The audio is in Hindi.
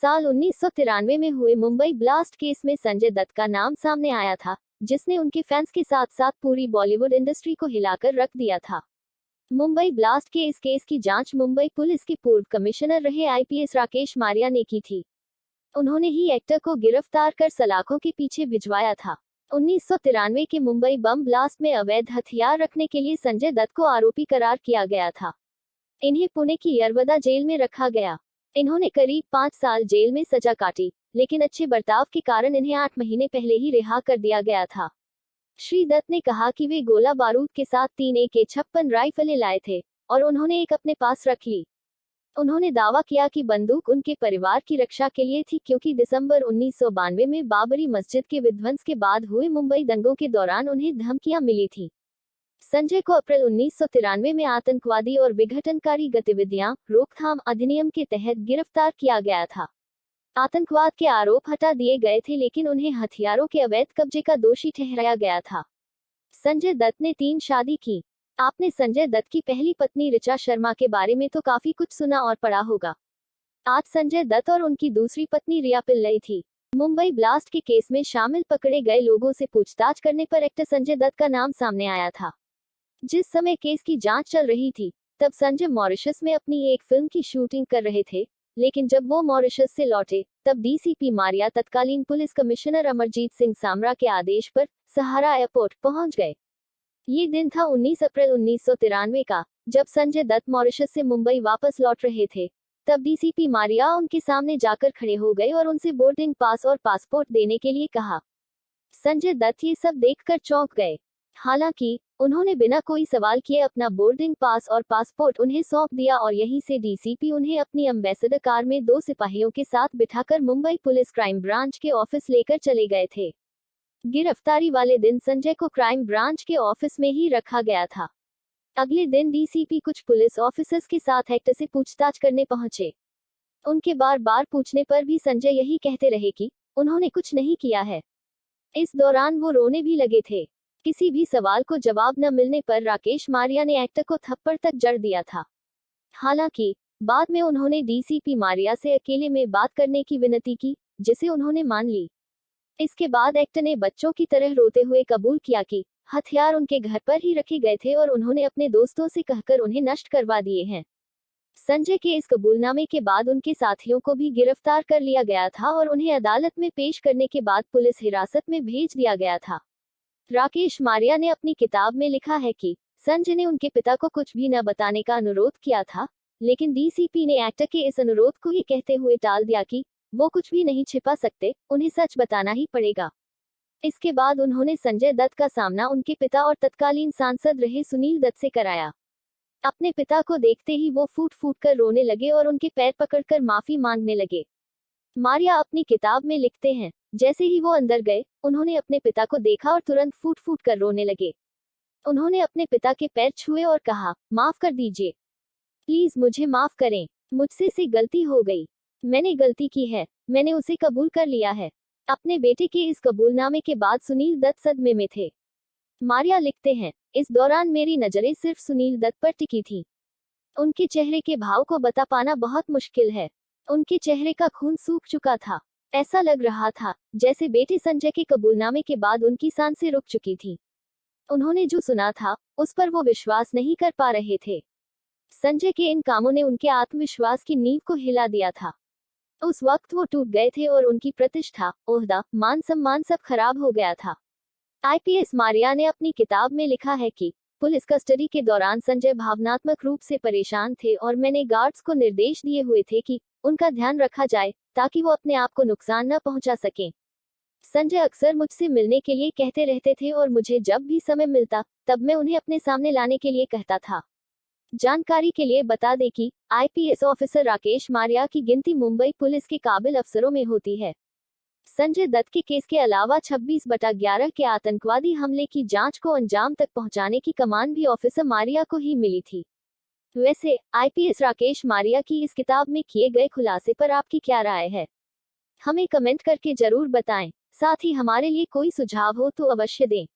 साल 1993 में हुए मुंबई ब्लास्ट केस में संजय दत्त का नाम सामने आया था, जिसने उनके फैंस के साथ साथ पूरी बॉलीवुड इंडस्ट्री को हिलाकर रख दिया था। मुंबई ब्लास्ट के इस केस की जांच मुंबई पुलिस के पूर्व कमिश्नर रहे आईपीएस राकेश मारिया ने की थी। उन्होंने ही एक्टर को गिरफ्तार कर सलाखों के पीछे भिजवाया था। 1993 के मुंबई बम ब्लास्ट में अवैध हथियार रखने के लिए संजय दत्त को आरोपी करार किया गया था। इन्हें पुणे की यरवदा जेल में रखा गया। इन्होंने करीब 5 साल जेल में सजा काटी, लेकिन अच्छे बर्ताव के कारण इन्हें 8 महीने पहले ही रिहा कर दिया गया था। श्री दत्त ने कहा कि वे गोला बारूद के साथ 3 AK-56 राइफलें लाए थे और उन्होंने एक अपने पास रख ली। उन्होंने दावा किया कि बंदूक उनके परिवार की रक्षा के लिए थी, क्योंकि दिसंबर 1992 में बाबरी मस्जिद के विध्वंस के बाद हुए मुंबई दंगों के दौरान उन्हें धमकियां मिली थी। संजय को अप्रैल 1993 में आतंकवादी और विघटनकारी गतिविधियां रोकथाम अधिनियम के तहत गिरफ्तार किया गया था। आतंकवाद के आरोप हटा दिए गए थे, लेकिन उन्हें हथियारों के अवैध कब्जे का दोषी ठहराया गया था। संजय दत्त ने 3 शादी की। आपने संजय दत्त की पहली पत्नी ऋचा शर्मा के बारे में तो काफी कुछ सुना और पढ़ा होगा। आज संजय दत्त और उनकी दूसरी पत्नी रिया पिल्लई थी। मुंबई ब्लास्ट के केस में शामिल पकड़े गए लोगों से पूछताछ करने पर एक्टर संजय दत्त का नाम सामने आया था। जिस समय केस की जांच चल रही थी, तब संजय मॉरिशस में अपनी एक फिल्म की शूटिंग कर रहे थे, लेकिन जब वो मॉरिशस से लौटे, तब डीसीपी मारिया तत्कालीन पुलिस कमिश्नर अमरजीत सिंह सामरा के आदेश पर सहारा एयरपोर्ट पहुंच गए। ये दिन था 19 अप्रैल 1993 का, जब संजय दत्त मॉरिशस से मुंबई वापस लौट रहे थे। तब डीसीपी मारिया उनके सामने जाकर खड़े हो गए और उनसे बोर्डिंग पास और पासपोर्ट देने के लिए कहा। संजय दत्त ये सब देखकर चौंक गए। हालांकि उन्होंने बिना कोई सवाल किए अपना बोर्डिंग पास और पासपोर्ट उन्हें सौंप दिया और यहीं से डीसीपी उन्हें अपनी एम्बेसडर कार में 2 सिपाहियों के साथ बिठाकर मुंबई पुलिस क्राइम ब्रांच के ऑफिस लेकर चले गए थे। गिरफ्तारी वाले दिन संजय को क्राइम ब्रांच के ऑफिस में ही रखा गया था। अगले दिन डीसीपी कुछ पुलिस ऑफिसर्स के साथ एक्टर से पूछताछ करने पहुंचे। उनके बार बार पूछने पर भी संजय यही कहते रहे कि उन्होंने कुछ नहीं किया है। इस दौरान वो रोने भी लगे थे। किसी भी सवाल को जवाब न मिलने पर राकेश मारिया ने एक्टर को थप्पड़ तक जड़ दिया था। हालांकि बाद में उन्होंने डीसीपी मारिया से अकेले में बात करने की विनती की, जिसे उन्होंने मान ली। इसके बाद एक्टर ने बच्चों की तरह रोते हुए कबूल किया कि हथियार उनके घर पर ही रखे गए थे और उन्होंने अपने दोस्तों से कहकर उन्हें नष्ट करवा दिए हैं। संजय के इस कबूलनामे के बाद उनके साथियों को भी गिरफ्तार कर लिया गया था और उन्हें अदालत में पेश करने के बाद पुलिस हिरासत में भेज दिया गया था। राकेश मारिया ने अपनी किताब में लिखा है कि संजय ने उनके पिता को कुछ भी न बताने का अनुरोध किया था, लेकिन डीसीपी ने एक्टर के इस अनुरोध को ही कहते हुए टाल दिया कि वो कुछ भी नहीं छिपा सकते, उन्हें सच बताना ही पड़ेगा। इसके बाद उन्होंने संजय दत्त का सामना उनके पिता और तत्कालीन सांसद रहे सुनील दत्त से कराया। अपने पिता को देखते ही वो फूट फूट कर रोने लगे और उनके पैर पकड़कर माफी मांगने लगे। मारिया अपनी किताब में लिखते हैं, जैसे ही वो अंदर गए, उन्होंने अपने पिता को देखा और तुरंत फूट फूट कर रोने लगे। उन्होंने अपने पिता के पैर छुए और कहा, माफ कर दीजिए, प्लीज मुझे माफ करें, मुझसे से गलती हो गई, मैंने गलती की है, मैंने उसे कबूल कर लिया है। अपने बेटे के इस कबूलनामे के बाद सुनील दत्त सदमे में थे। मारिया लिखते हैं, इस दौरान मेरी नजरें सिर्फ सुनील दत्त पर टिकी थी। उनके चेहरे के भाव को बता पाना बहुत मुश्किल है। उनके चेहरे का खून सूख चुका था। ऐसा लग रहा था जैसे बेटे संजय के कबूलनामे के बाद उनकी सांसें रुक चुकी थी। उन्होंने जो सुना था, उस पर वो विश्वास नहीं कर पा रहे थे। संजय के इन कामों ने उनके आत्मविश्वास की नींव को हिला दिया था। उस वक्त वो टूट गए थे और उनकी प्रतिष्ठा, ओहदा, मान सम्मान सब खराब हो गया था। आईपीएस मारिया ने अपनी किताब में लिखा है कि पुलिस कस्टडी के दौरान संजय भावनात्मक रूप से परेशान थे और मैंने गार्ड्स को निर्देश दिए हुए थे कि उनका ध्यान रखा जाए, ताकि वो अपने आप को नुकसान न पहुंचा सकें। संजय अक्सर मुझसे मिलने के लिए कहते रहते थे और मुझे जब भी समय मिलता, तब मैं उन्हें अपने सामने लाने के लिए कहता था। जानकारी के लिए बता दें कि आईपीएस ऑफिसर राकेश मारिया की गिनती मुंबई पुलिस के काबिल अफसरों में होती है। संजय दत्त के केस के अलावा 26/11 के आतंकवादी हमले की जांच को अंजाम तक पहुंचाने की कमान भी ऑफिसर मारिया को ही मिली थी। वैसे आईपीएस राकेश मारिया की इस किताब में किए गए खुलासे पर आपकी क्या राय है? हमें कमेंट करके जरूर बताएं। साथ ही हमारे लिए कोई सुझाव हो तो अवश्य दें।